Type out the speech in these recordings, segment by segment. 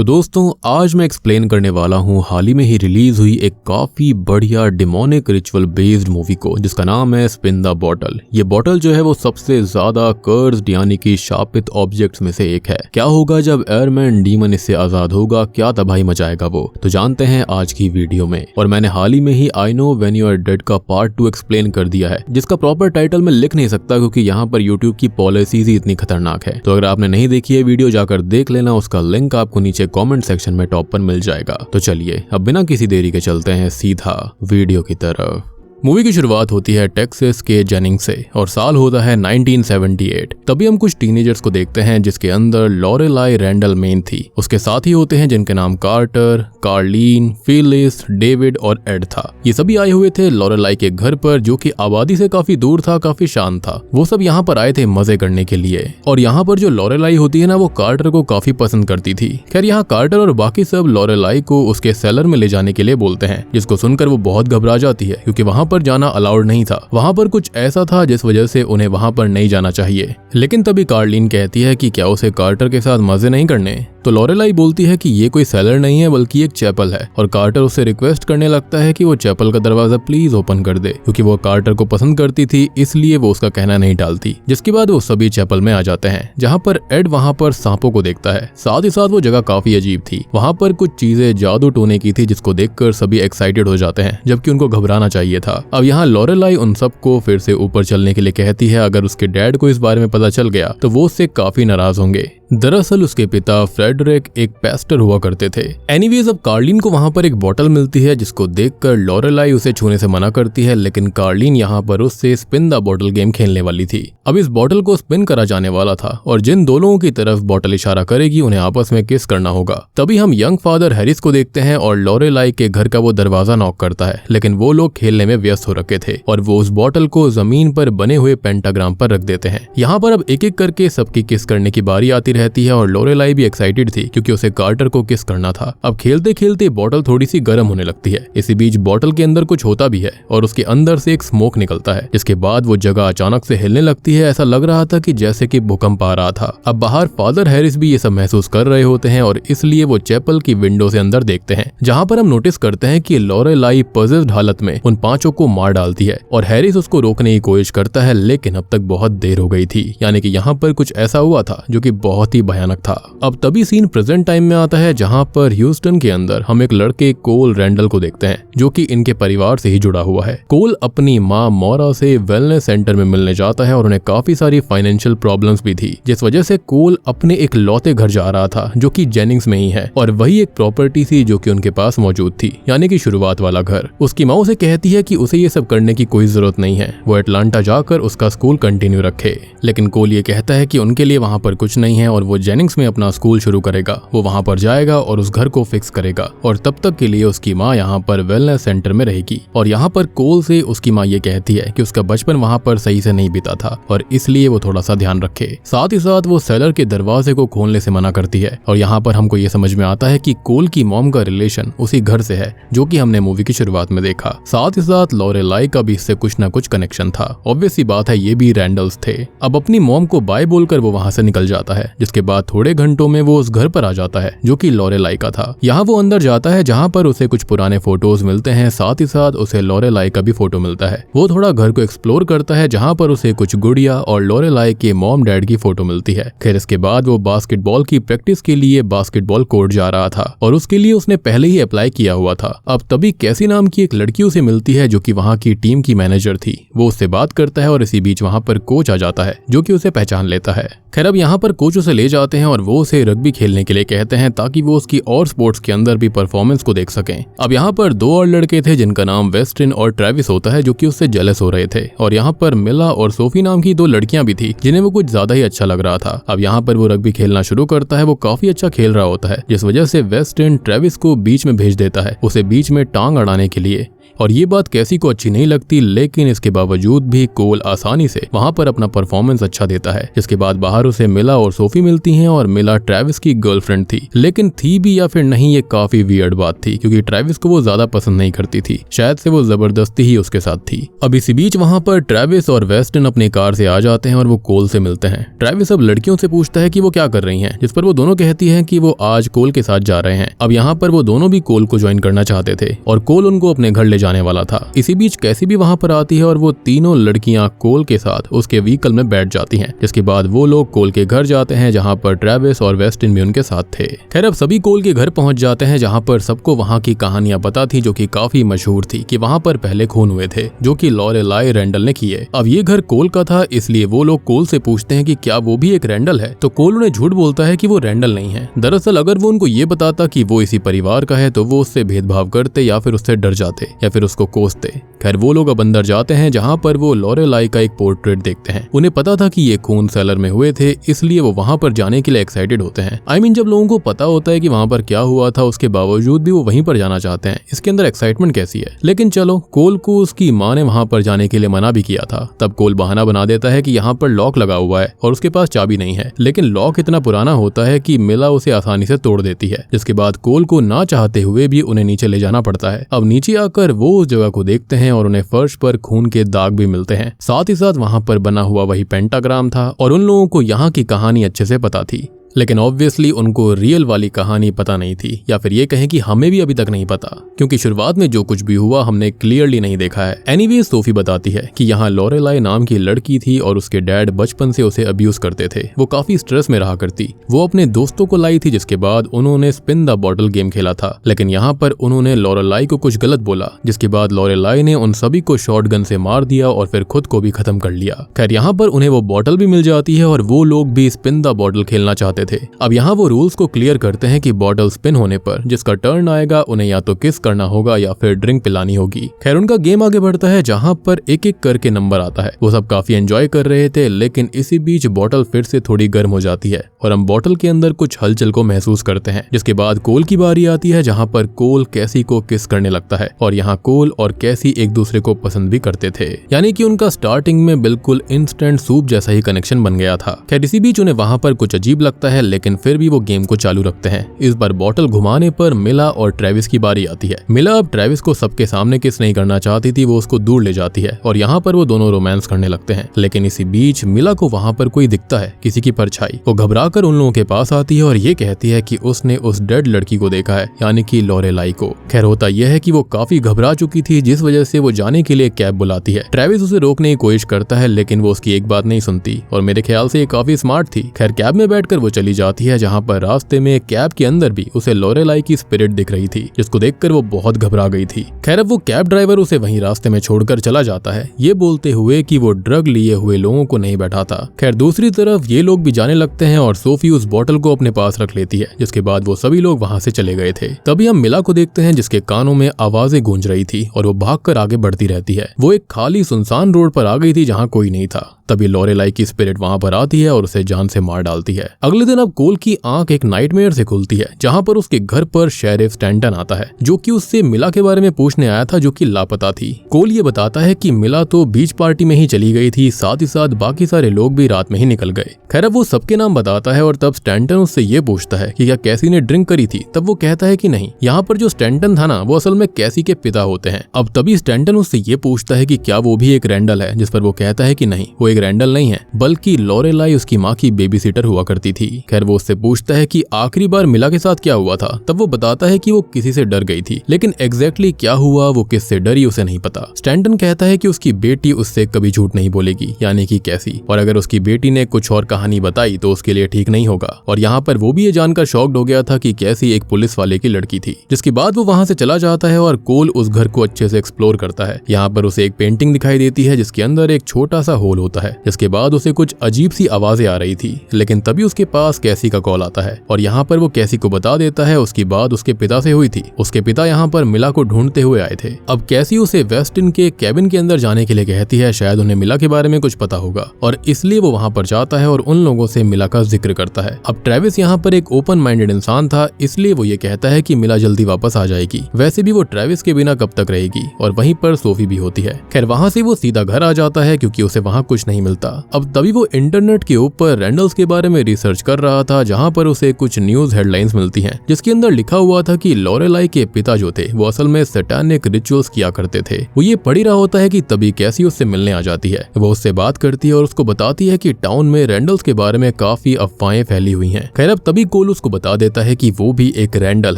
तो दोस्तों आज मैं एक्सप्लेन करने वाला हूँ हाल ही में ही रिलीज हुई एक काफी बढ़िया डिमोनिक रिचुअल बेस्ड मूवी को जिसका नाम है स्पिन द बॉटल। ये बॉटल जो है वो सबसे ज्यादा कर्स्ड यानी कि शापित ऑब्जेक्ट्स में से एक है। क्या होगा जब एयरमैन डीमन इससे आजाद होगा, क्या तबाही मचाएगा वो, तो जानते हैं आज की वीडियो में। और मैंने हाल ही में ही I know when you are dead का पार्ट 2 एक्सप्लेन कर दिया है, जिसका प्रॉपर टाइटल मैं लिख नहीं सकता क्योंकि यहाँ पर यूट्यूब की पॉलिसीज ही इतनी खतरनाक है। तो अगर आपने नहीं देखी है वीडियो जाकर देख लेना, उसका लिंक आपको नीचे कमेंट सेक्शन में टॉप पर मिल जाएगा। तो चलिए अब बिना किसी देरी के चलते हैं सीधा वीडियो की तरफ। मूवी की शुरुआत होती है टेक्सास के जेनिंग्स से और साल होता है 1978। तभी हम कुछ टीनेजर्स को देखते हैं जिसके अंदर लॉरेलाई रैंडल मेन थी। उसके साथ ही होते हैं जिनके नाम कार्टर, कार्लीन, फिलिस, डेविड और एड था। ये सभी आए हुए थे लॉरेलाई के घर पर जो कि आबादी से काफी दूर था, काफी शांत था। वो सब यहाँ पर आए थे मजे करने के लिए। और यहाँ पर जो लॉरेलाई होती है ना, वो कार्टर को काफी पसंद करती थी। खैर यहाँ कार्टर और बाकी सब लॉरेलाई को उसके सेलर में ले जाने के लिए बोलते हैं, जिसको सुनकर वो बहुत घबरा जाती है क्योंकि वहाँ पर जाना अलाउड नहीं था। वहाँ पर कुछ ऐसा था जिस वजह से उन्हें वहाँ पर नहीं जाना चाहिए। लेकिन तभी कार्लीन कहती है कि क्या उसे कार्टर के साथ मजे नहीं करने। तो लॉरेलाई बोलती है कि ये कोई सेलर नहीं है बल्कि एक चैपल है। और कार्टर उससे रिक्वेस्ट करने लगता है कि वो चैपल का दरवाजा प्लीज ओपन कर दे, क्योंकि वो कार्टर को पसंद करती थी, इसलिए वो उसका कहना नहीं टालती। जिसके बाद वो सभी चैपल में आ जाते हैं, जहाँ पर एड वहाँ पर सांपों को देखता है। साथ ही साथ वो जगह काफी अजीब थी। वहाँ पर कुछ चीजें जादू टोने की थी जिसको देखकर सभी एक्साइटेड हो जाते हैं, जबकि उनको घबराना चाहिए था। अब यहाँ लॉरेलाई उन सबको फिर से ऊपर चलने के लिए कहती है। अगर उसके डैड को इस बारे में पता चल गया तो वो उससे काफी नाराज होंगे। दरअसल उसके पिता फ्रेडरिक एक पेस्टर हुआ करते थे। एनीवेज अब कार्लीन को वहाँ पर एक बोतल मिलती है जिसको देखकर लॉरेलाई उसे छूने से मना करती है, लेकिन कार्लीन यहाँ पर उससे स्पिन द बॉटल गेम खेलने वाली थी। अब इस बोतल को स्पिन करा जाने वाला था और जिन दो लोगों की तरफ बोतल इशारा करेगी उन्हें आपस में किस करना होगा। तभी हम यंग फादर हैरिस को देखते हैं और लॉरेलाई के घर का वो दरवाजा नॉक करता है, लेकिन वो लोग खेलने में व्यस्त हो रखे थे और वो उस बोतल को जमीन पर बने हुए पेंटाग्राम पर रख देते हैं। यहाँ पर अब एक एक करके सबकी किस करने की बारी आती रहती है और लॉरेलाई भी एक्साइटेड थी क्योंकि उसे कार्टर को किस करना था। अब खेलते खेलते बोतल थोड़ी सी गर्म होने लगती है। इसी बीच बोतल के अंदर कुछ होता भी है और उसके अंदर से एक स्मोक निकलता है, जिसके बाद वो जगह अचानक से हिलने लगती है। ऐसा लग रहा था कि जैसे कि भूकंप आ रहा था। अब बाहर फादर हैरिस भी ये सब महसूस कर रहे होते हैं और इसलिए वो चैपल की विंडो से अंदर देखते हैं, जहाँ पर हम नोटिस करते हैं कि लॉरेलाई पॉजेस्ड हालत में उन पांचों को मार डालती है और हैरिस उसको रोकने की कोशिश करता है, लेकिन अब तक बहुत देर हो गई थी। यानी कि यहाँ पर कुछ ऐसा हुआ था जो कि बहुत ही भयानक था। अब तभी सीन प्रेजेंट टाइम में आता है, जहाँ पर ह्यूस्टन के अंदर हम एक लड़के कोल रैंडल को देखते हैं जो कि इनके परिवार से ही जुड़ा हुआ है। कोल अपनी माँ मोरा से वेलनेस सेंटर में मिलने जाता है और उन्हें काफी सारी फाइनेंशियल प्रॉब्लम्स भी थी, जिस वजह से कोल अपने एक लौते घर जा रहा था जो कि जेनिंग्स में ही है और वही एक प्रॉपर्टी थी जो कि उनके पास मौजूद थी, यानी कि शुरुआत वाला घर। उसकी माँ उसे कहती है कि उसे ये सब करने की कोई जरूरत नहीं है, वो अटलांटा जाकर उसका स्कूल कंटिन्यू रखे। लेकिन कोल ये कहता है कि उनके लिए वहाँ पर कुछ नहीं है और वो जेनिंग्स में अपना स्कूल शुरू करेगा। वो वहाँ पर जाएगा और उस घर को फिक्स करेगा और तब तक के लिए उसकी माँ यहाँ पर वेलनेस सेंटर में रहेगी। और यहाँ पर कोल से उसकी माँ ये कहती है कि उसका बचपन वहाँ पर सही से नहीं बीता था और इसलिए वो थोड़ा सा ध्यान रखे। साथ ही साथ वो सेलर के दरवाजे को खोलने से मना करती है और यहाँ पर हमको ये समझ में आता है कि कोल की मॉम का रिलेशन उसी घर से है जो कि हमने मूवी की शुरुआत में देखा। साथ ही साथ लॉरेलाई का भी इससे कुछ न कुछ कनेक्शन था। ऑब्वियस सी बात है, ये भी रैंडल्स थे। अब अपनी मॉम को बाय बोलकर वो वहाँ से निकल जाता है, जिसके बाद थोड़े घंटों में वो उस घर पर आ जाता है जो कि लॉरेलाई का था। यहाँ वो अंदर जाता है जहाँ पर उसे कुछ पुराने फोटोज मिलते हैं। साथ ही साथ उसे लॉरेलाई का भी फोटो मिलता है। वो थोड़ा घर को एक्सप्लोर करता है जहाँ पर उसे कुछ गुड़िया और लॉरेलाई के मॉम डैड की फोटो मिलती है। खैर इसके बाद वो बास्केटबॉल की प्रैक्टिस के लिए बास्केटबॉल कोर्ट जा रहा था और उसके लिए उसने पहले ही अप्लाई किया हुआ था। अब तभी कैसी नाम की एक लड़की उसे मिलती है जो कि वहाँ की टीम की मैनेजर थी। वो उससे बात करता है और इसी बीच वहाँ पर कोच आ जाता है जो कि उसे पहचान लेता है। खैर अब यहाँ पर कोच उसे ले जाते हैं और वो उसे रग्बी खेलने के लिए कहते हैं ताकि वो उसकी और स्पोर्ट्स के अंदर भी परफॉर्मेंस को देख सकें। अब यहाँ पर दो और लड़के थे जिनका नाम वेस्टिन और ट्रेविस होता है जो कि उससे जेलस हो रहे थे और यहाँ पर मिला और सोफी नाम की दो लड़कियां भी थी जिन्हें वो कुछ ज्यादा ही अच्छा लग रहा था। अब यहाँ पर वो रग्बी खेलना शुरू करता है। वो काफी अच्छा खेल रहा होता है जिस वजह से वेस्टिन ट्रेविस को बीच में भेज देता है, उसे बीच में टांग अड़ाने के लिए। और ये बात कैसी को अच्छी नहीं लगती, लेकिन इसके बावजूद भी कोल आसानी से वहां पर अपना परफॉर्मेंस अच्छा देता है। जिसके बाद बाहर उसे मिला और सोफी मिलती हैं और मिला ट्रेविस की गर्लफ्रेंड थी, लेकिन थी भी या फिर नहीं ये काफी वियर्ड बात थी, क्योंकि ट्रेविस को वो ज्यादा पसंद नहीं करती थी, शायद से वो जबरदस्ती ही उसके साथ थी। अब इसी बीच वहां पर ट्रेविस और वेस्टन अपनी कार से आ जाते हैं और वो कोल से मिलते हैं। ट्रेविस अब लड़कियों से पूछता है कि वो क्या कर रही हैं, जिस पर वो दोनों कहती हैं कि वो आज कोल के साथ जा रहे हैं। अब यहाँ पर वो दोनों भी कोल को ज्वाइन करना चाहते थे और कोल उनको अपने घर ले जाने वाला था। इसी बीच कैसी भी वहां पर आती है और वो तीनों लड़कियां कोल के साथ उसके व्हीकल में बैठ जाती हैं। जिसके बाद वो लोग कोल के घर जाते हैं, जहां पर ट्रेविस और वेस्टिन भी उनके साथ थे। खैर अब सभी कोल के घर पहुंच जाते हैं, जहां पर सबको वहां की कहानियां पता थी, जो कि काफी मशहूर थी कि वहां पर पहले खून हुए थे, जो कि लॉरेलाई रैंडल ने किए। अब ये घर कोल का था, इसलिए वो लोग कोल से पूछते हैं कि क्या वो भी एक रैंडल है, तो कोल उन्हें झूठ बोलता है कि वो रैंडल नहीं है। दरअसल अगर वो उनको ये बताता कि वो इसी परिवार का है तो वो उससे भेदभाव करते या फिर उससे डर जाते या फिर उसको कोसते। खैर वो लोग अब अंदर जाते हैं, जहां पर वो लॉरेलाई का एक पोर्ट्रेट देखते हैं। उन्हें पता था कि ये खून सेलर में हुए थे, इसलिए वो वहां पर जाने के लिए एक्साइटेड होते हैं। I mean, जब लोगों को पता होता है कि वहां पर क्या हुआ था, उसके बावजूद भी वो वहीं पर जाना चाहते हैं, इसके अंदर एक्साइटमेंट कैसी है। लेकिन चलो, कोल को उसकी माँ ने वहां पर जाने के लिए मना भी किया था। तब कोल बहाना बना देता है कि यहाँ पर लॉक लगा हुआ है और उसके पास चाबी नहीं है, लेकिन लॉक इतना पुराना होता है कि मिला उसे आसानी से तोड़ देती है। जिसके बाद कोल को ना चाहते हुए भी उन्हें नीचे ले जाना पड़ता है। अब नीचे आकर वो उस जगह को देखते हैं और उन्हें फर्श पर खून के दाग भी मिलते हैं। साथ ही साथ वहां पर बना हुआ वही पेंटाग्राम था और उन लोगों को यहाँ की कहानी अच्छे से पता थी, लेकिन ऑब्वियसली उनको रियल वाली कहानी पता नहीं थी, या फिर ये कहें कि हमें भी अभी तक नहीं पता, क्योंकि शुरुआत में जो कुछ भी हुआ हमने क्लियरली नहीं देखा है। एनीवेज सोफी बताती है कि यहाँ लॉरेलाई नाम की लड़की थी और उसके डैड बचपन से उसे अब्यूज करते थे। वो काफी स्ट्रेस में रहा करती। वो अपने दोस्तों को लाई थी, जिसके बाद उन्होंने स्पिन द बॉटल गेम खेला था, लेकिन यहाँ पर उन्होंने लॉरेलाई को कुछ गलत बोला, जिसके बाद लॉरेलाई ने उन सभी को शॉटगन से मार दिया और फिर खुद को भी खत्म कर लिया। खैर यहाँ पर उन्हें वो बॉटल भी मिल जाती है और वो लोग भी स्पिन द बॉटल खेलना चाहते थे। अब यहाँ वो रूल्स को क्लियर करते हैं कि बॉटल स्पिन होने पर जिसका टर्न आएगा उन्हें या तो किस करना होगा या फिर ड्रिंक पिलानी होगी। खैर उनका गेम आगे बढ़ता है, जहाँ पर एक एक करके नंबर आता है। वो सब काफी एंजॉय कर रहे थे, लेकिन इसी बीच बॉटल फिर से थोड़ी गर्म हो जाती है और हम बॉटल के अंदर कुछ हलचल को महसूस करते हैं। जिसके बाद कोल की बारी आती है, जहाँ पर कोल कैसी को किस करने लगता है और यहाँ कोल और कैसी एक दूसरे को पसंद भी करते थे, यानी कि उनका स्टार्टिंग में बिल्कुल इंस्टेंट सूप जैसा ही कनेक्शन बन गया था। खैर इसी बीच उन्हें वहां पर कुछ अजीब लगता है, लेकिन फिर भी वो गेम को चालू रखते हैं। इस बार बॉटल घुमाने पर मिला और ट्रेविस की बारी आती है। मिला अब ट्रेविस को सबके सामने किस नहीं करना चाहती थी, वो उसको दूर ले जाती है और यहाँ पर वो दोनों रोमांस करने लगते हैं। लेकिन इसी बीच मिला को वहां पर कोई दिखता है, किसी की परछाई। वो घबराकर उन लोगों के पास आती है और ये कहती है कि उसने उस डेड लड़की को देखा है, यानी कि लॉरेलाई को। खैर होता यह है कि वो काफी घबरा चुकी थी, जिस वजह से वो जाने के लिए कैब बुलाती है। ट्रेविस उसे रोकने की कोशिश करता है, लेकिन वो उसकी एक बात नहीं सुनती और मेरे ख्याल से ये काफी स्मार्ट थी। खैर कैब में बैठकर वो चली जाती है, जहाँ पर रास्ते में कैब के अंदर भी उसे लॉरेलाई की स्पिरिट दिख रही थी, जिसको देखकर वो बहुत घबरा गई थी। खैर अब वो कैब ड्राइवर उसे वहीं रास्ते में छोड़कर चला जाता है, ये बोलते हुए कि वो ड्रग लिए हुए लोगों को नहीं बैठाता। खैर दूसरी तरफ ये लोग भी जाने लगते हैं और सोफी उस बोतल को अपने पास रख लेती है, जिसके बाद वो सभी लोग वहां से चले गए थे। तभी हम मिला को देखते हैं, जिसके कानों में आवाजें गूंज रही थी और वो भागकर आगे बढ़ती रहती है। वो एक खाली सुनसान रोड पर आ गई थी, जहाँ कोई नहीं था। तभी लॉरेलाई की स्पिरिट वहां पर आती है और उसे जान से मार डालती है। अगले दिन अब कोल की आंख एक नाइटमेयर से खुलती है, जहां पर उसके घर पर शेरिफ स्टैंटन आता है, जो कि उससे मिला के बारे में पूछने आया था, जो कि लापता थी। कोल ये बताता है कि मिला तो बीच पार्टी में ही चली गई थी, साथ ही साथ बाकी सारे लोग भी रात में ही निकल गए। खैर अब वो सबके नाम बताता है और तब स्टैंटन उससे ये पूछता है कि क्या कैसी ने ड्रिंक करी थी। तब वो कहता है कि नहीं। यहाँ पर जो स्टैंटन था ना, वो असल में कैसी के पिता होते हैं। अब तभी स्टैंटन उससे ये पूछता है कि क्या वो भी एक रैंडल है, जिस पर वो कहता है कि नहीं, वो एक रैंडल नहीं है, बल्कि लॉरेलाई उसकी माँ की बेबी सिटर हुआ करती थी। खैर वो उससे पूछता है कि आखिरी बार मिला के साथ क्या हुआ था। तब वो बताता है कि वो किसी से डर गई थी, लेकिन एग्जैक्टली क्या हुआ, वो किससे डरी, उसे नहीं पता। स्टैंटन कहता है कि उसकी बेटी उससे कभी झूठ नहीं बोलेगी, यानी कि कैसी, और अगर उसकी बेटी ने कुछ और कहानी बताई तो उसके लिए ठीक नहीं होगा। और यहाँ पर वो भी ये जानकर शॉक्ड हो गया था कि कैसी एक पुलिस वाले की लड़की थी। जिसके बाद वो वहां से चला जाता है और कोल उस घर को अच्छे से एक्सप्लोर करता है। यहाँ पर उसे एक पेंटिंग दिखाई देती है, जिसके अंदर एक छोटा सा होल होता होता है, जिसके बाद उसे कुछ अजीब सी आवाजें आ रही थी। लेकिन तभी उसके पास कैसी का कॉल आता है और यहाँ पर वो कैसी को बता देता है उसकी बात उसके पिता से हुई थी। उसके पिता यहाँ पर मिला को ढूंढते हुए आए थे। अब कैसी उसे वेस्टिन के कैबिन के अंदर जाने के लिए कहती है, शायद उन्हें मिला के बारे में कुछ पता होगा और इसलिए वो वहाँ पर जाता है और उन लोगों से मिला का जिक्र करता है। अब ट्रेविस यहाँ पर एक ओपन माइंडेड इंसान था, इसलिए वो ये कहता है कि मिला जल्दी वापस आ जाएगी। वैसे भी वो ट्रेविस के बिना कब तक रहेगी, और वहीं पर सोफी भी होती है। खैर वहाँ से वो सीधा घर आ जाता है क्योंकि उसे वहाँ कुछ नहीं मिलता। अब तभी वो इंटरनेट के ऊपर रैंडल्स के बारे में रिसर्च कर रहा था, जहाँ पर उसे कुछ न्यूज हेडलाइंस मिलती हैं जिसके अंदर लिखा हुआ था कि लॉरेलाई के पिता जो थे वो असल में सैटानिक रिचुअल्स किया करते थे। वो ये पढ़ ही रहा होता है कि तभी कैसी उससे मिलने आ जाती है। वो उससे बात करती है और उसको बताती है कि टाउन में रैंडल्स के बारे में काफी अफवाहें फैली हुई हैं। खैर अब तभी कोल उसको बता देता है कि वो भी एक रैंडल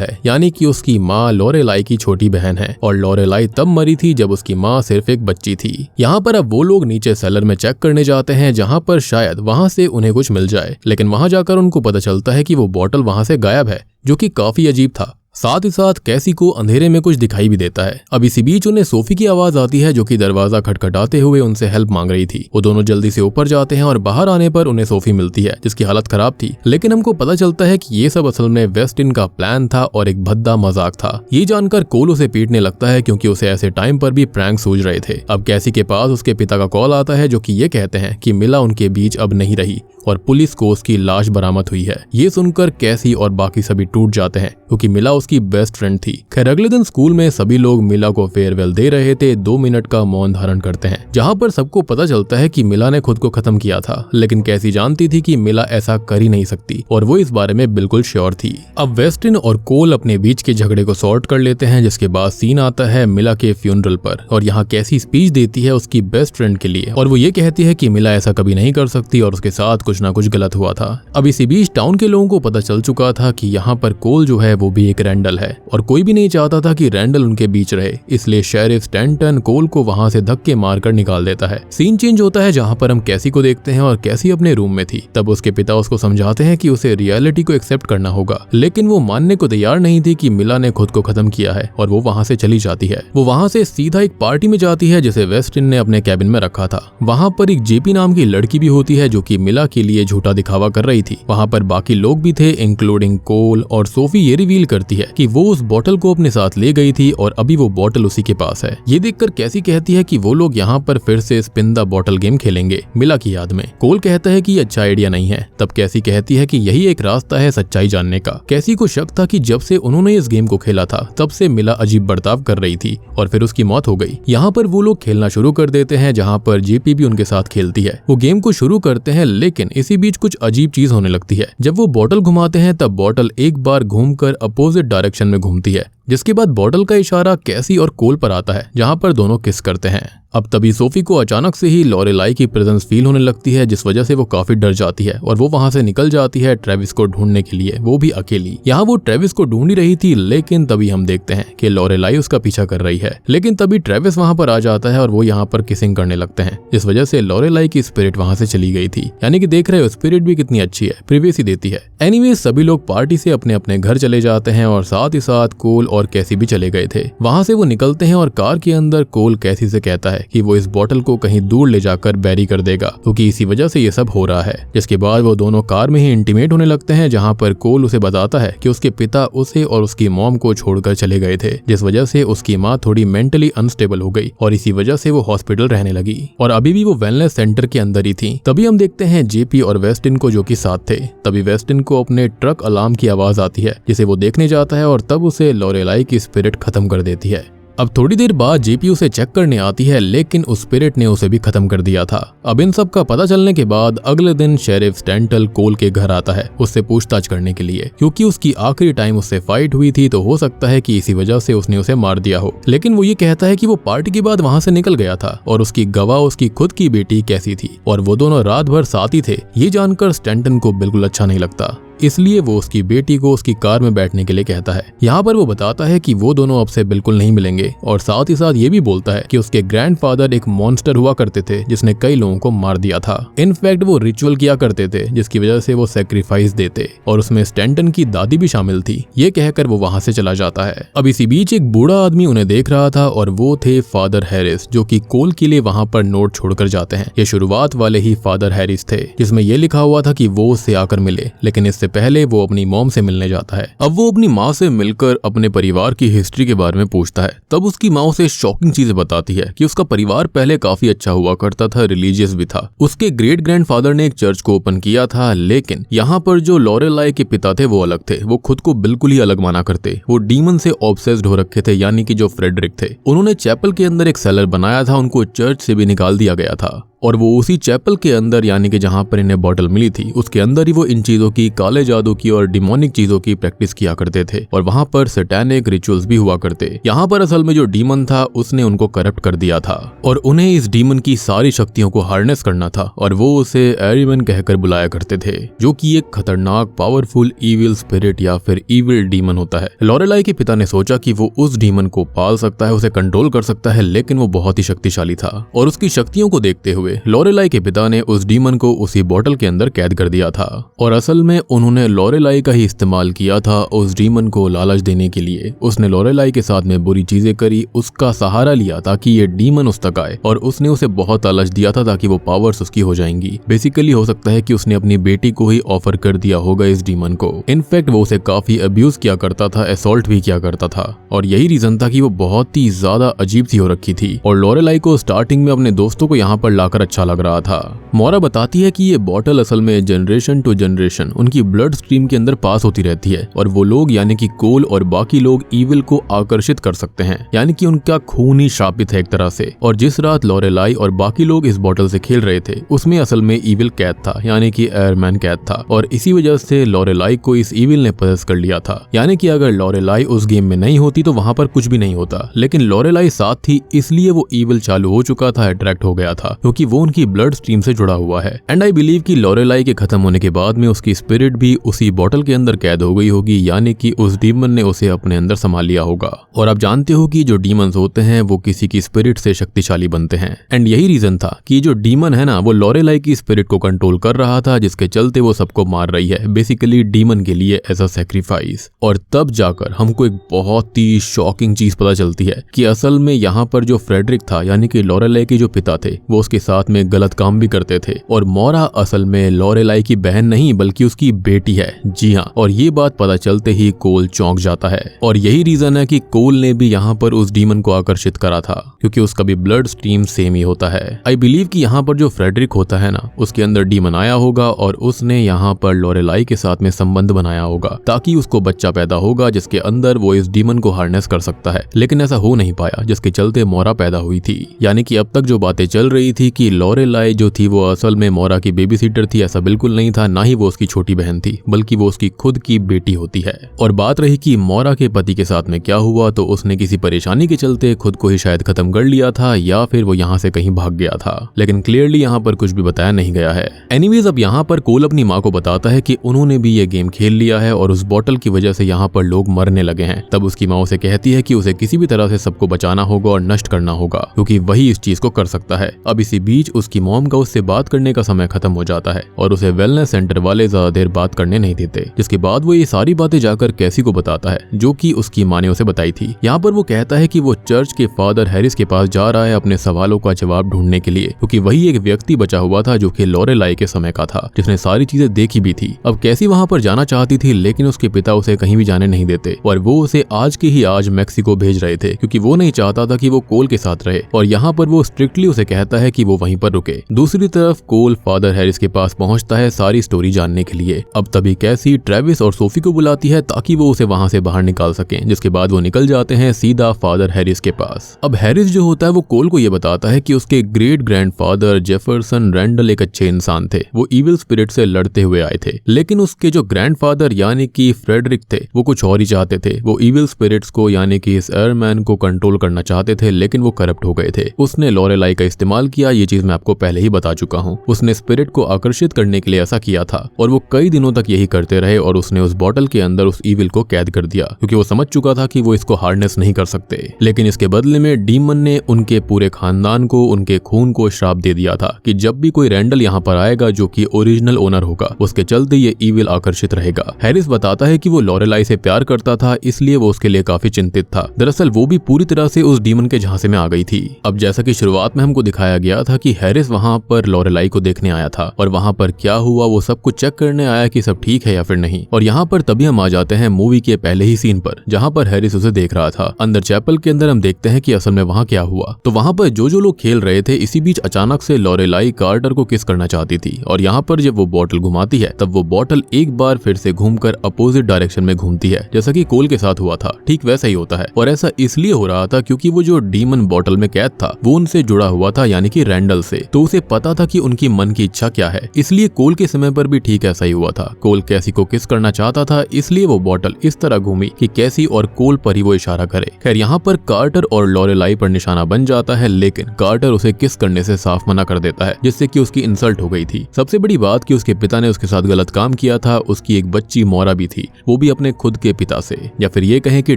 है, यानी कि उसकी माँ लॉरेलाई की छोटी बहन है और लॉरेलाई तब मरी थी जब उसकी माँ सिर्फ एक बच्ची थी। यहाँ पर अब वो लोग नीचे सेलर में चेक करने जाते हैं, जहाँ पर शायद वहाँ से उन्हें कुछ मिल जाए। लेकिन वहाँ जाकर उनको पता चलता है कि वो बॉटल वहाँ से गायब है, जो कि काफी अजीब था। साथ ही साथ कैसी को अंधेरे में कुछ दिखाई भी देता है। अब इसी बीच उन्हें सोफी की आवाज आती है, जो कि दरवाजा खटखटाते हुए उनसे हेल्प मांग रही थी। वो दोनों जल्दी से ऊपर जाते हैं और बाहर आने पर उन्हें सोफी मिलती है, जिसकी हालत खराब थी। लेकिन हमको पता चलता है कि ये सब असल में वेस्टिन का प्लान था और एक भद्दा मजाक था। ये जानकर कोल उसे पीटने लगता है क्योंकि उसे ऐसे टाइम पर भी प्रैंक सूझ रहे थे। अब कैसी के पास उसके पिता का कॉल आता है, जो कि ये कहते हैं कि मिला उनके बीच अब नहीं रही और पुलिस को उसकी लाश बरामद हुई है। ये सुनकर कैसी और बाकी सभी टूट जाते हैं क्योंकि मिला उसकी बेस्ट फ्रेंड थी। खैर अगले दिन स्कूल में सभी लोग मिला को फेयरवेल दे रहे थे। 2 मिनट का मौन धारण करते हैं, जहाँ पर सबको पता चलता है कि मिला ने खुद को खत्म किया था। लेकिन कैसी जानती थी कि मिला ऐसा कर ही नहीं सकती और वो इस बारे में बिल्कुल श्योर थी। अब वेस्टिन और कोल अपने बीच के झगड़े को सॉर्ट कर लेते हैं, जिसके बाद सीन आता है मिला के फ्यूनरल पर और यहाँ कैसी स्पीच देती है उसकी बेस्ट फ्रेंड के लिए और वो ये कहती है कि मिला ऐसा कभी नहीं कर सकती और उसके साथ कुछ ना कुछ गलत हुआ था। अब इसी बीच टाउन के लोगों को पता चल चुका था कि यहाँ पर कोल जो है वो भी एक रैंडल है और कोई भी नहीं चाहता था कि रैंडल उनके बीच रहे, इसलिए शेरिफ स्टैंटन कोल को वहां से धक्के मारकर निकाल देता है। सीन चेंज होता है, जहाँ पर हम कैसी को देखते हैं और कैसी अपने रूम में थी। तब उसके पिता उसको समझाते हैं कि उसे रियलिटी को एक्सेप्ट करना होगा, लेकिन वो मानने को तैयार नहीं थी कि मिला ने खुद को खत्म किया है और वो वहां से चली जाती है। वो वहां से सीधा एक पार्टी में जाती है जिसे वेस्टिन ने अपने कैबिन में रखा था। वहां पर एक जेपी नाम की लड़की भी होती है, जो कि मिला के लिए झूठा दिखावा कर रही थी। वहां पर बाकी लोग भी थे, इंक्लूडिंग कोल, और सोफी ये रिवील करती है कि वो उस बोतल को अपने साथ ले गई थी और अभी वो बोतल उसी के पास है। ये देखकर कैसी कहती है कि वो लोग यहाँ पर फिर से स्पिन द बोतल गेम खेलेंगे मिला की याद में। कोल कहता है कि ये अच्छा आइडिया नहीं है। तब कैसी कहती है कि यही एक रास्ता है सच्चाई जानने का। कैसी को शक था कि जब से उन्होंने इस गेम को खेला था तब से मिला अजीब बर्ताव कर रही थी और फिर उसकी मौत हो गई। यहाँ पर वो लोग खेलना शुरू कर देते हैं, जहाँ पर जेपी भी उनके साथ खेलती है। वो गेम को शुरू करते हैं, लेकिन इसी बीच कुछ अजीब चीज होने लगती है। जब वो बोतल घुमाते हैं तब बोतल एक बार घूमकर अपोजिट डायरेक्शन में घूमती है, जिसके बाद बोतल का इशारा कैसी और कोल पर आता है, जहां पर दोनों किस करते हैं। अब तभी सोफी को अचानक से ही लॉरेलाई की प्रेजेंस फील होने लगती है, जिस वजह से वो काफी डर जाती है और वो वहां से निकल जाती है ट्रेविस को ढूंढने के लिए, वो भी अकेली। यहाँ वो ट्रेविस को ढूंढ ही रही थी, लेकिन तभी हम देखते हैं कि लॉरेलाई उसका पीछा कर रही है। लेकिन तभी ट्रेविस वहां पर आ जाता है और वो यहाँ पर किसिंग करने लगते हैं, जिस वजह से लॉरेलाई की स्पिरिट वहां से चली गई थी। यानी कि देख रहे हो स्पिरिट भी कितनी अच्छी है, प्रिवेसी देती है। एनीवेज सभी लोग पार्टी से अपने अपने घर चले जाते हैं और साथ ही साथ कोल और कैसी भी चले गए थे। वहां से वो निकलते हैं और कार के अंदर कोल कैसी से कहता है कि वो इस बोतल को कहीं दूर ले जाकर बैरी कर देगा, क्योंकि इसी वजह से ये सब हो रहा है। जिसके बाद वो दोनों कार में ही इंटीमेट होने लगते हैं, जहां पर कोल उसे बताता है कि उसके पिता उसे और उसकी मॉम को छोड़कर चले गए थे, जिस वजह से उसकी माँ थोड़ी मेंटली अनस्टेबल हो गई और इसी वजह से वो हॉस्पिटल रहने लगी और अभी भी वो वेलनेस सेंटर के अंदर ही थी। तभी हम देखते हैं जेपी और वेस्टिन को, जो कि साथ थे। तभी वेस्टिन को अपने ट्रक अलार्म की आवाज आती है, जिसे वो देखने जाता है और तब उसे लॉरेलाई की स्पिरिट खत्म कर देती है। अब थोड़ी देर बाद जेपी उसे चेक करने आती है, लेकिन उस स्पिरिट ने उसे भी खत्म कर दिया था। अब इन सब का पता चलने के बाद अगले दिन शेरिफ स्टैंटल कोल के घर आता है उससे पूछताछ करने के लिए, क्योंकि उसकी आखिरी टाइम उससे फाइट हुई थी, तो हो सकता है कि इसी वजह से उसने उसे मार दिया हो। लेकिन वो ये कहता है कि वो पार्टी के बाद वहां से निकल गया था और उसकी गवाह उसकी खुद की बेटी कैसी थी और वो दोनों रात भर साथ ही थे। ये जानकर स्टैंटन को बिल्कुल अच्छा नहीं लगता। इसलिए वो उसकी बेटी को उसकी कार में बैठने के लिए कहता है। यहाँ पर वो बताता है कि वो दोनों अब से बिल्कुल नहीं मिलेंगे और साथ ही साथ ये भी बोलता है कि उसके ग्रैंडफादर एक मॉन्स्टर हुआ करते थे जिसने कई लोगों को मार दिया था। इनफैक्ट वो रिचुअल किया करते थे जिसकी वजह से वो सैक्रिफाइस देते और उसमें स्टैंटन की दादी भी शामिल थी। ये कहकर वो वहां से चला जाता है। अब इसी बीच एक बूढ़ा आदमी उन्हें देख रहा था और वो थे फादर हैरिस, जो कि कोल के लिए वहां पर नोट छोड़कर जाते हैं। ये शुरुआत वाले ही फादर हैरिस थे जिसमें ये लिखा हुआ था कि वो उससे आकर मिले, लेकिन इससे पहले वो अपनी मॉम से मिलने जाता है। अब वो अपनी माँ से मिलकर अपने परिवार की हिस्ट्री के बारे में पूछता है। तब उसकी माँ उसे शॉकिंग चीजें बताती है कि उसका परिवार पहले काफी अच्छा हुआ करता था, रिलीजियस भी था। उसके ग्रेट ग्रैंडफादर ने एक चर्च को ओपन किया था, लेकिन यहाँ पर जो लॉरेलाई के पिता थे वो अलग थे। वो खुद को बिल्कुल ही अलग माना करते। वो डीमन से ऑब्सेस्ड हो रखे थे, यानी कि जो फ्रेडरिक थे। उन्होंने चैपल के अंदर एक सेलर बनाया था, उनको चर्च से भी निकाल दिया गया था और वो उसी चैपल के अंदर, यानी कि जहां पर इन्हें बॉटल मिली थी, उसके अंदर ही वो इन चीजों की, काले जादू की और डिमोनिक चीजों की प्रैक्टिस किया करते थे और वहां पर सैटेनिक रिचुअल्स भी हुआ करते। यहाँ पर असल में जो डीमन था उसने उनको करप्ट कर दिया था और उन्हें इस डीमन की सारी शक्तियों को हार्नेस करना था और वो उसे एरिमन कहकर बुलाया करते थे, जो कि एक खतरनाक पावरफुल इविल स्पिरिट या फिर इविल डीमन होता है। लॉरेलाई के पिता ने सोचा कि वो उस डीमन को पाल सकता है, उसे कंट्रोल कर सकता है, लेकिन वो बहुत ही शक्तिशाली था और उसकी शक्तियों को देखते हुए लॉरेलाई के पिता ने उस डीमन को उसी बॉटल के अंदर कैद कर दिया था और असल में उन्होंने लॉरेलाई का ही इस्तेमाल किया था उस डीमन को लालच देने के लिए। उसने लॉरेलाई के साथ में बुरी चीजें करी, उसका सहारा लिया ताकि ये डीमन उस तक आए और उसने उसे बहुत लालच दिया था ताकि वो पावर्स उसकी हो जाएंगी। बेसिकली हो सकता है कि उसने अपनी बेटी को ही ऑफर कर दिया होगा इस डीमन को। इनफैक्ट वो उसे काफी अब्यूज किया करता था, असॉल्ट भी किया करता था और यही रीजन था कि वो बहुत ही ज्यादा अजीब सी हो रखी थी और लॉरेलाई को स्टार्टिंग में अपने दोस्तों को यहाँ पर लाकर अच्छा लग रहा था। मोरा बताती है कि ये बॉटल असल में जनरेशन टू जनरेशन उनकी ब्लड स्ट्रीम के अंदर पास होती रहती है और वो लोग यानी कि कोल और बाकी लोग ईविल को आकर्षित कर सकते हैं, यानी कि उनका खून ही शापित है एक तरह से। और जिस रात लॉरेलाई और बाकी लोग इस बॉटल से खेल रहे थे उसमें असल में ईविल कैद था, यानी कि एयरमैन कैद था और इसी वजह से लॉरेलाई को इस ईविल ने पजेस कर लिया था। यानी कि अगर लॉरेलाई उस गेम में नहीं होती तो वहां पर कुछ भी नहीं होता, लेकिन लॉरेलाई साथ थी इसलिए वो ईविल चालू हो चुका था, अट्रैक्ट हो गया था, क्योंकि वो उनकी ब्लड स्ट्रीम से जुड़ा हुआ है। एंड आई बिलीव कि लॉरेलाई के खत्म होने के बाद में उसकी स्पिरिट भी उसी बॉटल के अंदर कैद हो गई होगी, यानी कि उस डीमन ने उसे अपने अंदर संभाल लिया होगा। और आप जानते हो कि जो डीमंस होते हैं वो किसी की स्पिरिट से शक्तिशाली बनते हैं एंड यही रीजन था कि जो डीमन है ना वो लॉरेलाई की स्पिरिट को कंट्रोल कर रहा था, जिसके चलते वो सबको मार रही है, बेसिकली डीमन के लिए एज अ सैक्रिफाइस। और तब जाकर हमको एक बहुत ही शॉकिंग चीज पता चलती है कि असल में यहाँ पर जो फ्रेडरिक था, यानी कि लॉरेलाई के जो पिता थे, वो उसके साथ में गलत काम भी करते थे और मोरा असल में लॉरेलाई की बहन नहीं बल्कि उसकी बेटी है। जी हाँ, और ये बात पता चलते ही कोल चौंक जाता है और यही रीजन है कि कोल ने भी यहाँ पर उस डीमन को आकर्षित करा था, क्योंकि उसका भी ब्लड स्ट्रीम सेम ही होता है। आई बिलीव कि यहाँ पर जो फ्रेडरिक होता है ना, उसके अंदर डीमन आया होगा और उसने यहाँ पर लॉरेलाई के साथ में संबंध बनाया होगा ताकि उसको बच्चा पैदा होगा जिसके अंदर वो इस डीमन को हार्नेस कर सकता है, लेकिन ऐसा हो नहीं पाया, जिसके चलते मोरा पैदा हुई थी। यानी कि अब तक जो बातें चल रही थी कि लॉरेलाई जो थी वो असल में मोरा की बेबी सीटर थी, ऐसा बिल्कुल नहीं था, ना ही वो उसकी छोटी बहन थी, बल्कि वो उसकी खुद की बेटी होती है। और बात रही कि मोरा के पति के साथ में क्या हुआ, तो उसने किसी परेशानी के चलते खुद को ही शायद खत्म कर लिया था या फिर वो यहाँ से कहीं भाग गया था, लेकिन क्लियरली यहाँ पर कुछ भी बताया नहीं गया है। एनीवेज अब यहाँ पर कोल अपनी माँ को बताता है कि उन्होंने भी ये गेम खेल लिया है और उस बॉटल की वजह से यहाँ पर लोग मरने लगे हैं। तब उसकी माँ उसे कहती है कि उसे किसी भी तरह से सबको बचाना होगा और नष्ट करना होगा, क्योंकि वही इस चीज को कर सकता है। अब इसी बीच उसकी मॉम का उससे बात करने का समय खत्म हो जाता है और उसे वेलनेस सेंटर वाले ज्यादा देर बात करने नहीं देते, जिसके बाद वो ये सारी बातें जाकर कैसी को बताता है, जो कि उसकी माँ ने उसे बताई थी। यहाँ पर वो कहता है कि वो चर्च के फादर हैरिस के पास जा रहा है अपने सवालों का जवाब ढूंढने के लिए, क्योंकि वही एक व्यक्ति बचा हुआ था जो कि लॉरेलाई के समय का था, जिसने सारी चीजें देखी भी थी। अब कैसी वहां पर जाना चाहती थी, लेकिन उसके पिता उसे कहीं भी जाने नहीं देते और वो उसे आज के ही आज मैक्सिको भेज रहे थे, क्योंकि वो नहीं चाहता था कि वो कोल के साथ रहे और यहाँ पर वो स्ट्रिक्टली उसे कहता है कि वो वहीं पर रुके। दूसरी तरफ कोल फादर हैरिस के पास पहुंचता है सारी स्टोरी जानने के लिए। अब तभी कैसी ट्रेविस और सोफी को बुलाती है ताकि वो उसे वहां से बाहर निकाल सके, जिसके बाद वो निकल जाते हैं सीधा फादर हैरिस के पास। अब हैरिस जो होता है वो कोल को ये बताता है कि उसके ग्रेट ग्रैंडफादर जेफरसन रैंडल एक अच्छे इंसान थे, वो इविल स्पिरिट से लड़ते हुए आए थे, लेकिन उसके जो ग्रैंडफादर यानी कि फ्रेडरिक थे वो कुछ और ही चाहते थे। वो इविल स्पिरिट्स को यानी कि इस एयरमैन को कंट्रोल करना चाहते थे, लेकिन वो करप्ट हो गए थे। उसने लॉरेलाई का इस्तेमाल किया, ये चीज मैं आपको पहले ही बता चुका हूँ। उसने स्पिरिट को आकर्षित करने के लिए ऐसा किया था और वो कई दिनों दिनों तक यही करते रहे और उसने उस बॉटल के अंदर उस ईविल को कैद कर दिया, क्योंकि वो समझ चुका था कि वो इसको हार्नेस नहीं कर सकते। लेकिन इसके बदले में डीमन ने उनके पूरे खानदान को, उनके खून को श्राप दे दिया था कि जब भी कोई रैंडल यहाँ पर आएगा जो कि ओरिजिनल ओनर होगा, उसके चलते ये ईविल आकर्षित रहेगा। हैरिस बताता है कि वो लॉरेलाई से प्यार करता था, इसलिए वो उसके लिए काफी चिंतित था। दरअसल वो भी पूरी तरह से उस डीमन के झांसे में आ गई थी। अब जैसा कि शुरुआत में हमको दिखाया गया था कि हैरिस वहां पर लॉरेलाई को देखने आया था और वहां पर क्या हुआ वो सब कुछ चेक करने आया कि सब ठीक है या फिर नहीं। और यहाँ पर तभी हम आ जाते हैं मूवी के पहले ही सीन पर, जहाँ पर हैरिस उसे देख रहा था। अंदर चैपल के अंदर हम देखते हैं कि असल में वहाँ क्या हुआ। तो वहाँ पर जो लोग खेल रहे थे, इसी बीच अचानक से लॉरेलाई कार्टर को किस करना चाहती थी और यहाँ पर जब वो बॉटल घुमाती है तब वो बॉटल एक बार फिर से घूमकर अपोजिट डायरेक्शन में घूमती है, जैसा कि कोल के साथ हुआ था। ठीक वैसा ही होता है और ऐसा इसलिए हो रहा था क्योंकि वो जो डीमन बॉटल में कैद था वो उनसे जुड़ा हुआ था, यानी कि रैंडल से। तो उसे पता था कि उनकी मन की इच्छा क्या है, इसलिए कोल के समय पर भी ठीक ऐसा ही हुआ था। कोल कैसी को किस करना चाहता था, इसलिए वो बॉटल इस तरह घूमी कि कैसी और कोल पर ही वो इशारा करे। खैर यहाँ पर कार्टर और लॉरेलाई पर निशाना बन जाता है, लेकिन कार्टर उसे किस करने से साफ मना कर देता है, जिससे कि उसकी इंसल्ट हो गई थी। सबसे बड़ी बात कि उसके पिता ने उसके साथ गलत काम किया था। उसकी एक बच्ची मोरा भी थी, वो भी अपने खुद के पिता से, या फिर ये कहें कि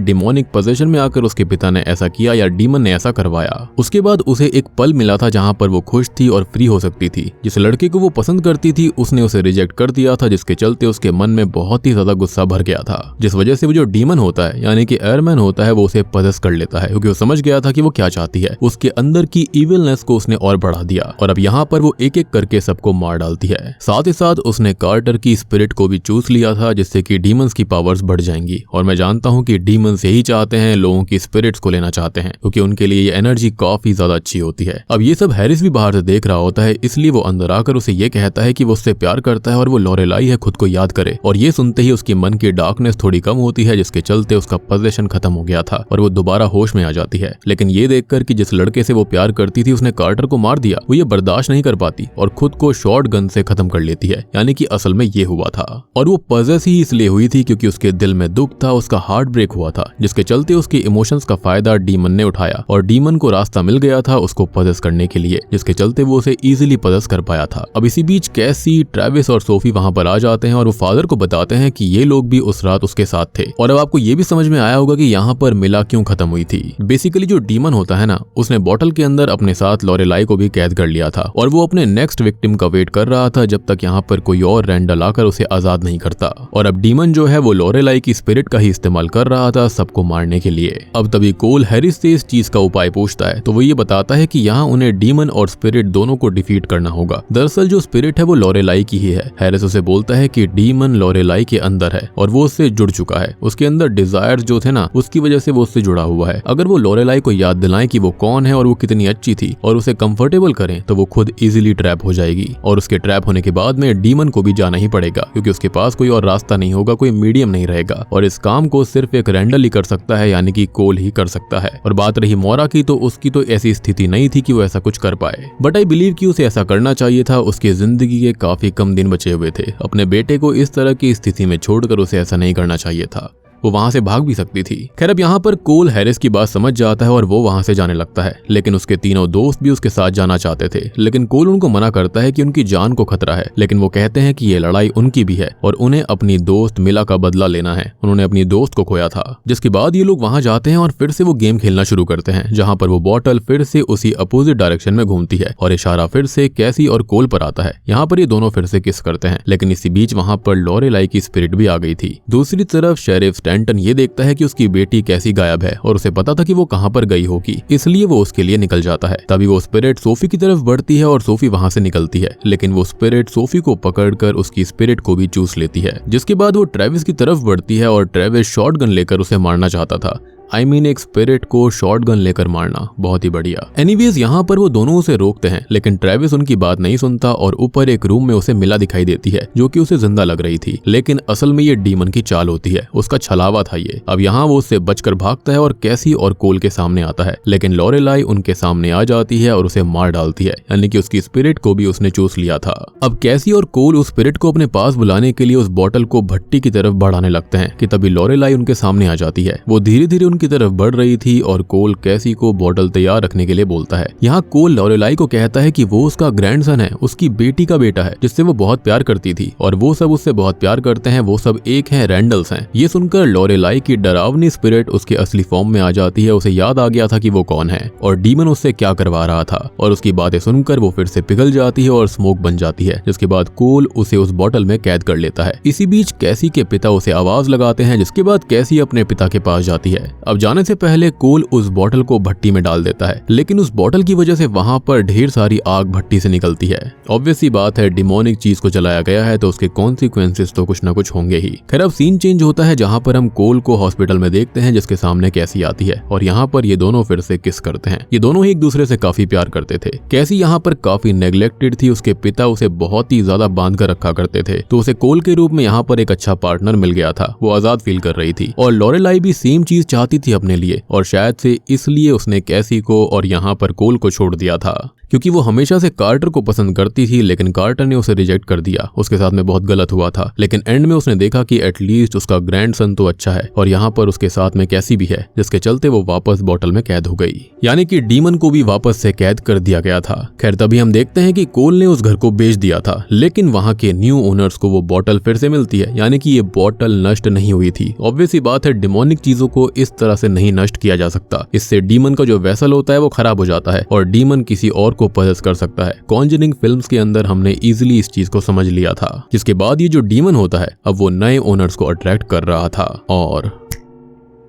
डिमोनिक पोजेशन में आकर उसके पिता ने ऐसा किया या डीमन ने ऐसा करवाया। उसके बाद उसे एक पल मिला था जहाँ पर वो खुश थी और फ्री हो सकती थी। जिस लड़के को वो पसंद करती थी उसने उसे रिजेक्ट कर दिया था, जिसके चलते उसके मन में बहुत ही ज्यादा गुस्सा भर गया था, जिस वजह से वो जो डीमन होता है यानी कि एयरमैन होता है वो उसे पजेस कर लेता है, क्योंकि वो समझ गया था कि वो क्या चाहती है। उसके अंदर की इविलनेस को उसने और बढ़ा दिया और अब यहाँ पर वो एक एक करके सबको मार डालती है। साथ ही साथ उसने कार्टर की स्पिरिट को भी चूस लिया था, जिससे कि डीमंस की पावर्स बढ़ जाएंगी। और मैं जानता हूँ कि डीमंस यही चाहते हैं, लोगों की स्पिरिट्स को लेना चाहते हैं, क्योंकि उनके लिए ये एनर्जी काफी ज्यादा अच्छी होती है। अब ये सब हैरिस भी बाहर से देख रहा होता है, इसलिए वो अंदर आकर उसे ये कहता है कि वो उससे प्यार करता है और वो लॉरेलाई है, खुद को याद करे। और ये सुनते ही उसके मन की डार्कनेस थोड़ी कम होती है, जिसके चलते उसका पोजेशन खत्म हो गया था और वो दोबारा होश में आ जाती है। लेकिन ये देखकर कि जिस लड़के से वो प्यार करती थी उसने कार्टर को मार दिया, वो ये बर्दाश्त नहीं कर पाती और खुद को शॉर्ट गन से खत्म कर लेती है, यानी कि असल में ये हुआ था। और वो पजेस ही इसलिए हुई थी क्योंकि उसके दिल में दुख था, उसका हार्ट ब्रेक हुआ था, जिसके चलते उसके इमोशंस का फायदा डीमन ने उठाया और डीमन को रास्ता मिल गया था उसको पजेस करने के लिए, जिसके चलते वो उसे इजीली पजेस कर पाया था। अब इसी बीच कैसी, ट्रेविस और सोफी वहां पर आ जाते हैं और वो फादर को बताते हैं कि ये लोग भी उस रात उसके साथ थे। और अब आपको ये भी समझ में आया होगा कि यहाँ पर मिला क्यों खत्म हुई थी। बेसिकली जो डीमन होता है ना, उसने बॉटल के अंदर अपने साथ लॉरेलाई को भी कैद कर लिया था और वो अपने नेक्स्ट विक्टिम का वेट कर रहा था जब तक यहाँ पर कोई और रैंडल आकर उसे आजाद नहीं करता। और अब डीमन जो है वो लॉरेलाई की स्पिरिट का ही इस्तेमाल कर रहा था सबको मारने के लिए। अब तभी कोल हैरिस से इस चीज का उपाय पूछता है, तो वो ये बताता है कि यहाँ उन्हें डीमन और स्पिरिट दोनों को डिफीट करना होगा। दरअसल जो स्पिरिट है वो लॉरेलाई की ही है। हैरिस उसे बोलता है कि डीमन लॉरेलाई के अंदर है और वो उससे जुड़ चुका है। उसके अंदर डिजायर जो थे ना, उसकी वजह से वो उससे जुड़ा हुआ है। अगर वो लॉरेलाई को याद दिलाएं कि वो कौन है और वो कितनी अच्छी थी और उसे कंफर्टेबल करें, तो वो खुद इजीली ट्रैप हो जाएगी। और उसके ट्रैप होने के बाद में डीमन को भी जाना ही पड़ेगा, क्योंकि उसके पास कोई और रास्ता नहीं होगा, कोई मीडियम नहीं रहेगा। और इस काम को सिर्फ एक रैंडल ही कर सकता है, यानी कि कोल ही कर सकता है। और बात रही मोरा की, तो उसकी तो ऐसी स्थिति नहीं थी कि वो ऐसा कुछ कर पाए, बट आई बिलीव कि उसे ऐसा करना चाहिए था। उसकी जिंदगी के काफी कम दिन बचे हुए थे। अपने बेटे को इस तरह की स्थिति में छोड़कर उसे ऐसा नहीं करना चाहिए था। वो वहां से भाग भी सकती थी। खैर अब यहाँ पर कोल हैरिस की बात समझ जाता है और वो वहां से जाने लगता है, लेकिन उसके तीनों दोस्त भी उसके साथ जाना चाहते थे। लेकिन कोल उनको मना करता है कि उनकी जान को खतरा है, लेकिन वो कहते हैं कि ये लड़ाई उनकी भी है और उन्हें अपनी दोस्त मिला का बदला लेना है। उन्होंने अपनी दोस्त को खोया था। जिसके बाद ये लोग वहां जाते हैं और फिर से वो गेम खेलना शुरू करते हैं, जहाँ पर वो बॉटल फिर से उसी अपोजिट डायरेक्शन में घूमती है और इशारा फिर से कैसी और कोल पर आता है। यहाँ पर ये दोनों फिर से किस करते हैं, लेकिन इसी बीच वहां पर लॉरेलाई की स्पिरिट भी आ गई थी। दूसरी तरफ शेरिफ स्टैंटन ये देखता है कि उसकी बेटी कैसी गायब है और उसे पता था कि वो कहां पर गई होगी, इसलिए वो उसके लिए निकल जाता है। तभी वो स्पिरिट सोफी की तरफ बढ़ती है और सोफी वहां से निकलती है, लेकिन वो स्पिरिट सोफी को पकड़कर उसकी स्पिरिट को भी चूस लेती है। जिसके बाद वो ट्रेविस की तरफ बढ़ती है और ट्रेविस शॉटगन लेकर उसे मारना चाहता था। एक स्पिरिट को शॉटगन लेकर मारना, बहुत ही बढ़िया। एनीवेज यहाँ पर वो दोनों उसे रोकते हैं, लेकिन ट्रेविस उनकी बात नहीं सुनता और ऊपर एक रूम में उसे मिला दिखाई देती है, जो कि उसे जिंदा लग रही थी, लेकिन असल में ये डीमन की चाल होती है, उसका छलावा था ये। अब यहाँ वो उससे बचकर भागता है और कैसी और कोल के सामने आता है, लेकिन लॉरेलाई उनके सामने आ जाती है और उसे मार डालती है, यानी कि उसकी स्पिरिट को भी उसने चूस लिया था। अब कैसी और कोल उस स्पिरिट को अपने पास बुलाने के लिए उस बॉटल को भट्टी की तरफ बढ़ाने लगते हैं कि तभी लॉरेलाई उनके सामने आ जाती है। वो धीरे धीरे की तरफ बढ़ रही थी और कोल कैसी को बॉटल तैयार रखने के लिए बोलता है। यहाँ कोल लॉरेलाई को कहता है कि वो उसका ग्रैंडसन है, उसकी बेटी का बेटा है जिससे वो बहुत प्यार करती थी और वो सब उससे बहुत प्यार करते हैं, वो सब एक हैं, रैंडल्स हैं। ये सुनकर लॉरेलाई की डरावनी स्पिरिट उसके असली फॉर्म में आ जाती है। उसे याद आ गया था कि वो कौन है और डीमन उससे क्या करवा रहा था और उसकी बातें सुनकर वो फिर से पिघल जाती है और स्मोक बन जाती है, जिसके बाद कोल उसे उस बॉटल में कैद कर लेता है। इसी बीच कैसी के पिता उसे आवाज लगाते हैं, जिसके बाद कैसी अपने पिता के पास जाती है। अब जाने से पहले कोल उस बॉटल को भट्टी में डाल देता है, लेकिन उस बॉटल की वजह से वहां पर ढेर सारी आग भट्टी से निकलती है। ऑब्वियस सी बात है, डिमोनिक चीज को जलाया गया है तो उसके कॉन्सिक्वेंसेस तो कुछ ना कुछ होंगे ही। खैर अब सीन चेंज होता है, जहां पर हम कोल को हॉस्पिटल में देखते हैं जिसके सामने कैसी आती है और यहाँ पर ये दोनों फिर से किस करते हैं। ये दोनों ही एक दूसरे से काफी प्यार करते थे। कैसी यहाँ पर काफी नेग्लेक्टेड थी, उसके पिता उसे बहुत ही ज्यादा बांध कर रखा करते थे, तो उसे कोल के रूप में यहाँ पर एक अच्छा पार्टनर मिल गया था। वो आजाद फील कर रही थी और लॉरेलाई भी सेम चीज चाहती थी अपने लिए और शायद से इसलिए उसने कैसी को और यहाँ पर कोल को छोड़ दिया था, क्योंकि वो हमेशा से कार्टर को पसंद करती थी, लेकिन कार्टर ने उसे रिजेक्ट कर दिया। उसके साथ में बहुत गलत हुआ था, लेकिन एंड में उसने देखा कि एटलीस्ट उसका ग्रैंडसन तो अच्छा है और यहाँ पर उसके साथ में कैसी भी है, जिसके चलते वो वापस बॉटल में कैद हो गई। यानी कि डीमन को भी वापस से कैद कर दिया गया था। खैर तभी हम देखते हैं कि कोल ने उस घर को बेच दिया था, लेकिन वहाँ के न्यू ओनर्स को वो बॉटल फिर से मिलती है, यानी कि ये बॉटल नष्ट नहीं हुई थी। ऑब्वियस सी बात है, डिमोनिक चीजों को इस तरह से नहीं नष्ट किया जा सकता। इससे डीमन का जो वेसल होता है वो खराब हो जाता है और डीमन किसी और को पजेस कर सकता है। कॉन्जरिंग फिल्म्स के अंदर हमने इजीली इस चीज को समझ लिया था, जिसके बाद ये जो डीमन होता है अब वो नए ओनर्स को अट्रैक्ट कर रहा था और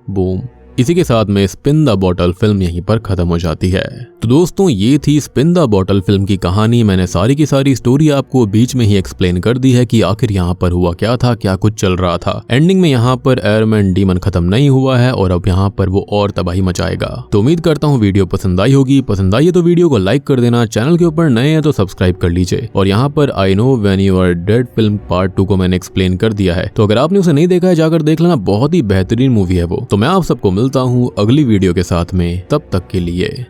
बूम। इसी के साथ में स्पिन द बॉटल फिल्म यहीं पर खत्म हो जाती है। तो दोस्तों ये थी स्पिन द बॉटल फिल्म की कहानी। मैंने सारी की सारी स्टोरी आपको बीच में ही एक्सप्लेन कर दी है कि आखिर यहाँ पर हुआ क्या था, क्या कुछ चल रहा था। एंडिंग में यहाँ पर एयरमैन डीमन खत्म नहीं हुआ है और अब यहाँ पर वो और तबाही मचाएगा। तो उम्मीद करता हूँ वीडियो पसंद आई होगी। पसंद आई है तो वीडियो को लाइक कर देना, चैनल के ऊपर नए हैं तो सब्सक्राइब कर लीजिए। और यहाँ पर I know when you are dead film part 2 को मैंने एक्सप्लेन कर दिया है, तो अगर आपने उसे नहीं देखा है जाकर देख लेना, बहुत ही बेहतरीन मूवी है वो। तो मैं आप सबको मिलता हूँ अगली वीडियो के साथ में, तब तक के लिए